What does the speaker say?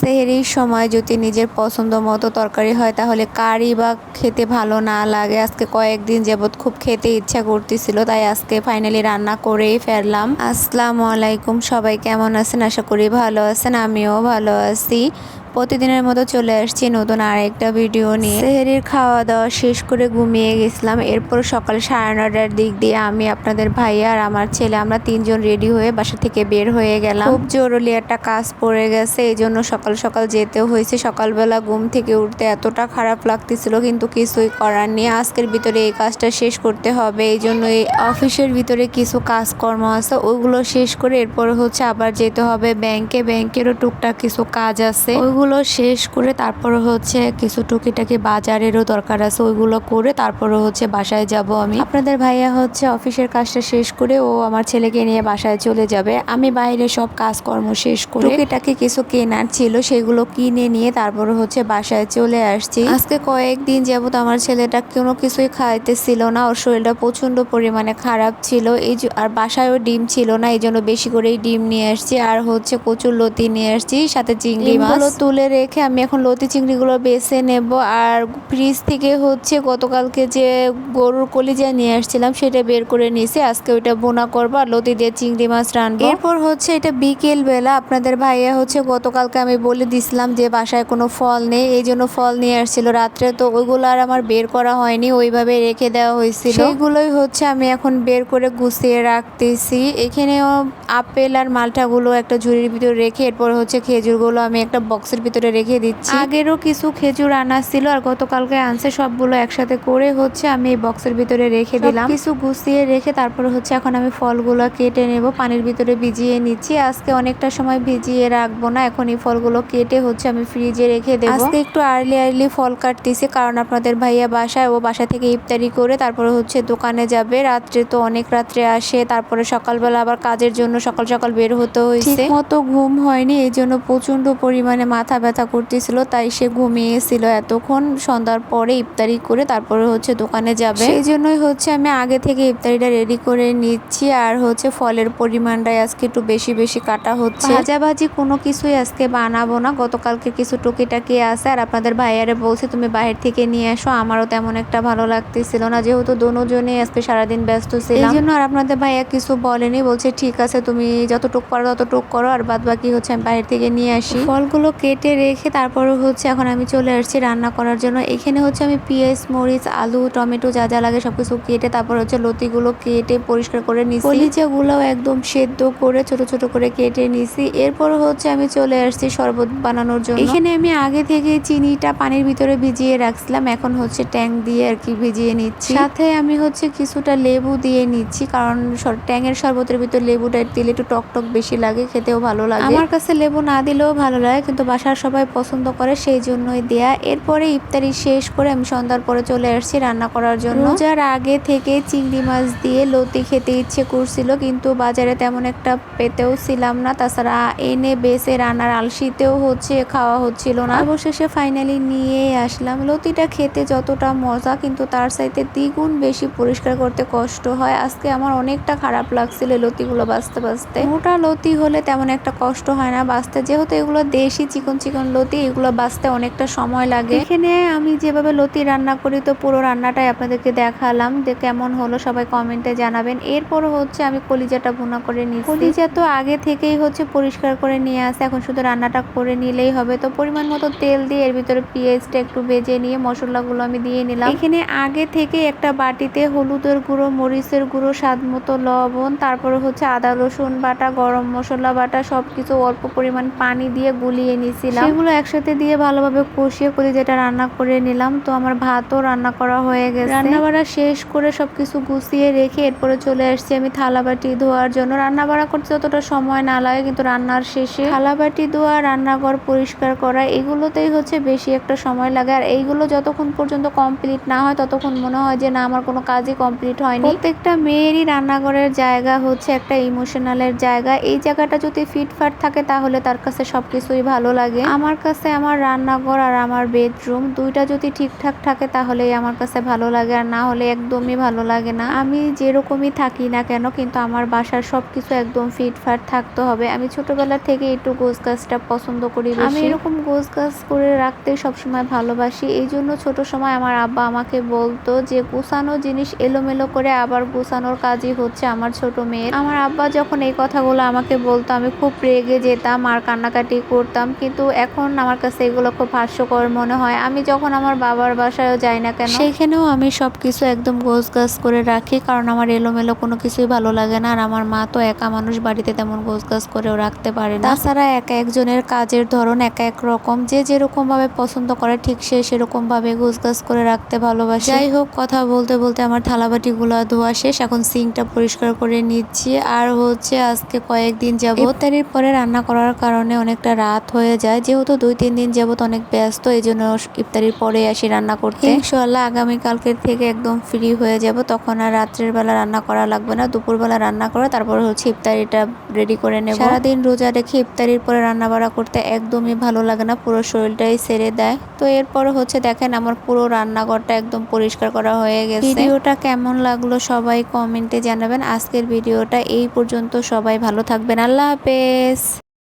সেহরির সময় যদি নিজের পছন্দ মতো তরকারি হয় তাহলে কারই বা খেতে ভালো না লাগে। আজকে কয়েকদিন যাবৎ খুব খেতে ইচ্ছা করতেছিল, তাই আজকে ফাইনালি রান্না করেই ফেললাম। আসসালামু আলাইকুম, সবাই কেমন আছেন? আশা করি ভালো আছেন, আমিও ভালো আছি। প্রতিদিনের মতো চলে আসছি নতুন আরেকটা ভিডিও নিয়ে। সেহরির খাওয়া দাওয়া শেষ করে ঘুমিয়ে গেছিলাম। এরপর সকাল 9:30টার দিক দিয়ে আমি, আপনাদের ভাইয়া আর আমার ছেলে, আমরা তিনজন রেডি হয়ে বাসা থেকে বের হয়ে গেলাম। খুব জরুরি একটা কাজ পড়ে গেছে, এই জন্য সকাল সকাল যেতেও হয়েছে। সকালবেলা ঘুম থেকে উঠতে এতটা খারাপ লাগতেছিল, কিন্তু কিছুই করার নেই। আজকের ভিতরে এই কাজটা শেষ করতে হবে, এই জন্য এই অফিসের ভিতরে কিছু কাজকর্ম আছে, ওইগুলো শেষ করে এরপর আবার যেতে হবে ব্যাংকে। ব্যাংকেরও টুকটাক কিছু কাজ আছে, ওইগুলো শেষ করে তারপর কিছু টুকিটাকি বাজারেরও দরকার আছে, ওইগুলো করে তারপর বাসায় যাব আমি। আপনাদের ভাইয়া অফিসের কাজটা শেষ করে ও আমার ছেলেকে নিয়ে বাসায় চলে যাবে। আমি বাইরে সব কাজকর্ম শেষ করে টুকিটাকি কিছু কেনার ছিল, সেগুলো কিনে নিয়ে তারপর বাসায় চলে আসছি। আজকে কয়েকদিন যাবত আমার ছেলেটা কোনো কিছুই খাইতেছিল না, ওর শরীরটা প্রচন্ড পরিমাণে খারাপ ছিল। আর বাসায়ও ডিম ছিল না, এই জন্য বেশি করেই ডিম নিয়ে আসছি। আর কচুর লতি নিয়ে আসছি, সাথে চিংড়ি মাছ তুলে রেখে আমি এখন লতি চিংড়িগুলো বেছে নেব। আর ফ্রিজ থেকে গতকালকে যে গরুর কলিজা নিয়ে আসছিলাম সেটা বের করে নিয়েছি, আজকে ওইটা বোনা করবো আর লতি দিয়ে চিংড়ি মাছ রানবো। এরপর এটা বিকেল বেলা। আপনাদের ভাইয়া গতকালকে আমি বলে দিছিলাম যে বাসায় কোনো ফল নেই, এই জন্য ফল নিয়ে আসছিল রাত্রে, তো ওইগুলো আর আমার বের করা হয়নি, ওইভাবে রেখে দেওয়া হয়েছিল। সেইগুলোই আমি এখন বের করে গুছিয়ে রাখতেছি। এখানেও আপেল আর মালটাগুলো একটা ঝুড়ির ভিতরে রেখে এরপর খেজুরগুলো আমি একটা বক্সের ভিতরে রেখে দিচ্ছি। আগেরও কিছু খেজুর আনা ছিল আর গতকালকে আনছে, সবগুলো একসাথে করে আমি এই বক্সের ভিতরে রেখে দিলাম। কিছু গুছিয়ে রেখে তারপর এখন আমি ফলগুলো কেটে নেব, পানির ভিতরে ভিজিয়ে নিচ্ছি। আজকে অনেকটা সময় ভিজিয়ে রাখবো না, এখন এই ফলগুলো কেটে আমি ফ্রিজে রেখে দেবো। আজকে একটু আর্লি ফল কাটতেছি, কারণ আপনাদের ভাইয়া বাসায়, ও বাসা থেকে ইফতারি করে তারপরে দোকানে যাবে। রাত্রে তো অনেক রাত্রে আসে, তারপরে সকালবেলা আবার কাজের জন্য সকাল সকাল বের হতে হয়েছে। ঠিক মতো ঘুম হয়নি, এই জন্য প্রচন্ড পরিমাণে মাথা ব্যথা করতেছিল, তাই সে ঘুমিয়েছিল এতক্ষণ। সন্ধ্যার পরে ইফতারি করে তারপরে দোকানে যাবে, সেই জন্যই আমি আগে থেকে ইফতারিটা রেডি করে নিচ্ছি। আর ফলের পরিমাণটাই আজকে একটু বেশি বেশি কাটা হচ্ছে। ভাজাভাজি কোনো কিছুই আজকে বানাবো না, গতকালকে কিছু টুকিটাকি আছে। আর আপনাদের ভাইয়ারে বলছি তুমি বাইরে থেকে নিয়ে আসো, আমারও তেমন একটা ভালো লাগতেছিল না, যেহেতু দুজনেই আজকে সারাদিন ব্যস্ত ছিলাম, এই জন্য। আর আপনাদের ভাইয়া কিছু বলেনি, বলছে ঠিক আছে তুমি যতটুক পারো ততটুক করো, আর বাদ বাকি আমি বাইরে থেকে নিয়ে আসি। ফলগুলো কেটে রেখে তারপরে এখন আমি চলে আসছি রান্না করার জন্য। এখানে আমি পেঁয়াজ, মরিচ, আলু, টমেটো যা যা লাগে সবকিছু কেটে তারপর লতিগুলো কেটে পরিষ্কার করে নিছি। কলিজাগুলো একদম সেদ্ধ করে ছোট ছোট করে কেটে নিছি। এরপর আমি চলে আসছি শরবত বানানোর জন্য। এখানে আমি আগে থেকে চিনিটা পানির ভিতরে ভিজিয়ে রাখছিলাম, এখন ট্যাং দিয়ে আর কি ভিজিয়ে নিচ্ছি। সাথে আমি কিছুটা লেবু দিয়ে নিচ্ছি, কারণ ট্যাংয়ের শরবতের ভিতর লেবুটা দিলে একটু টক বেশি লাগে, খেতেও ভালো লাগে। আমার কাছে লেবু না দিলেও ভালো লাগে, কিন্তু বাসার সবাই পছন্দ করে, সেই জন্যই দেয়া। এরপরে ইফতারি শেষ করে আমি সন্ধ্যার পরে চলে আসছি রান্না করার জন্য। রোজার আগে থেকে চিংড়ি মাছ দিয়ে লতি খেতে ইচ্ছে করছিল, কিন্তু বাজারে তেমন একটা পেতেও ছিলাম না, তাছাড়া এনে বেছে রান্নার আলসিতেও খাওয়া হচ্ছিল না। অবশেষে ফাইনালি নিয়ে আসলাম। লতিটা খেতে যতটা মজা, কিন্তু তার চাইতে দ্বিগুণ বেশি পরিষ্কার করতে কষ্ট হয়। আজকে আমার অনেকটা খারাপ লাগছিল লতিগুলো বাছতে। মোটা লতি হলে তেমন একটা কষ্ট হয় না বাছতে, যেহেতু এগুলো দেশি চিকন চিকন লতি, এগুলো বাছতে অনেকটা সময় লাগে। এখানে আমি যেভাবে লতি রান্না করি, তো পুরো রান্নাটাই আপনাদেরকে দেখালাম, যে কেমন হলো সবাই কমেন্টে জানাবেন। এরপর আমি কলিজাটা ভুনা করে নিচ্ছি। কলিজা তো আগে থেকেই পরিষ্কার করে নিয়ে আসে, এখন শুধু রান্নাটা করে নিলেই হবে। তো পরিমাণ মতো তেল দিয়ে এর ভিতরে পেঁয়াজটা একটু ভেজে নিয়ে মশলাগুলো আমি দিয়ে নিলাম। এখানে আগে থেকে একটা বাটিতে হলুদের গুঁড়ো, মরিচের গুঁড়ো, স্বাদ মতো লবণ, তারপরে আদা রসুন বাটা, গরম মশলা বাটা, সবকিছু অল্প পরিমাণ পানি দিয়ে গুলিয়ে নিয়েছিলাম। সেগুলো একসাথে দিয়ে ভালোভাবে কষিয়ে কলিজাটা রান্না করে নিলাম। তো আমার ভাতও রান্না করা হয়ে গেছে। রান্না বাড়া শেষ করে সবকিছু গুছিয়ে রেখে এরপরে চলে আসছি আমি থালাবাটি ধোয়ার জন্য। রান্না বাড়া করতে যতটা সময় না লাগে, কিন্তু রান্নার শেষে থালাবাটি ধোয়া, রান্নাঘর পরিষ্কার করা, এগুলোতেই বেশি একটা সময় লাগে। আর এইগুলো যতক্ষণ পর্যন্ত কমপ্লিট না হয় ততক্ষণ মনে হয় যে না, আমার কোনো কাজই কমপ্লিট হয়নি। প্রত্যেকটা মেয়েরই রান্নাঘরের জায়গা একটা ইমোশনালের জায়গা। এই জায়গাটা যদি ফিটফাট থাকে তাহলে তার কাছে সবকিছুই ভালো লাগে। লাগে। আমার কাছে আমার রান্নাঘর আর আমার বেডরুম দুইটা যদি ঠিকঠাক থাকে তাহলেই আমার কাছে ভালো লাগে, আর না হলে একদমই ভালো লাগে না। আমি যেরকমই থাকি না কেন কিন্তু আমার বাসার সবকিছু একদম ফিটফাট থাকতে হবে। আমি ছোটবেলা থেকে একটু গোছগাছটা পছন্দ করি বেশি। আমি এরকম গোছগাছ করে রাখতে সবসময় ভালোবাসি। এই জন্য ছোট সময় আমার আব্বা আমাকে বলতো যে গোছানো জিনিস এলোমেলো করে আবার গোছানোর কাজই হচ্ছে আমার ছোট মেয়ে। আমার আব্বা যখন এই কথাগুলো আমাকে বলতো আমি খুব রেগে যেতাম আর কান্নাকাটি করতাম, কিন্তু এখন আমার কাছে এগুলো খুব হাস্যকর মনে হয়। আমি যখন আমার বাবার বাসায়ও যাই না কেন সেখানেও আমি সবকিছু একদম গোছগাছ করে রাখি, কারণ আমার এলোমেলো কোনো কিছুই ভালো লাগে না। আর আমার মা তো একা মানুষ, বাড়িতে তেমন গোছগাছ করেও রাখতে পারে না। তাছাড়া একা একজনের কাজের ধরন একা এক রকম, যে যেরকম ভাবে পছন্দ করে ঠিক সে সেরকম ভাবে গোছগাছ করে রাখতে ভালোবাসে। যাই হোক, কথা বলতে বলতে আমার থালাবাটিগুলো ধোয়া শেষ, এখন সিঙ্কটা পরিষ্কার করে নিচ্ছি। আর হচ্ছে আজকে কয়েকদিন যাবত ইফতারির পরে রান্না করার কারণে অনেকটা রাত হয়ে যায়, যেহেতু 2-3 দিন যাবত অনেক ব্যস্ত, এই জন্য ইফতারির পরে আসি রান্না করতে। ইনশাআল্লাহ আগামীকালকের থেকে একদম ফ্রি হয়ে যাব, তখন আর রাত্রের বেলা রান্না করা লাগবে না, দুপুরবেলা রান্না করে তারপর হচ্ছে ইফতারিটা রেডি করে নেব। সারাদিন রোজা রেখে ইফতারির পরে রান্না বাড়া করতে একদমই ভালো লাগে না, পুরো শরীরটাই ছেড়ে দেয়। তো এরপর হচ্ছে দেখেন আমার পুরো রান্নাঘরটা একদম পরিষ্কার করা হয়ে গেছে। ভিডিওটা কেমন লাগলো সবাই কমেন্টে জানাবেন। আজকের ভিডিওটা এই পর্যন্ত, সবাই ভালো থাকবেন, আল্লাহ হাফেজ।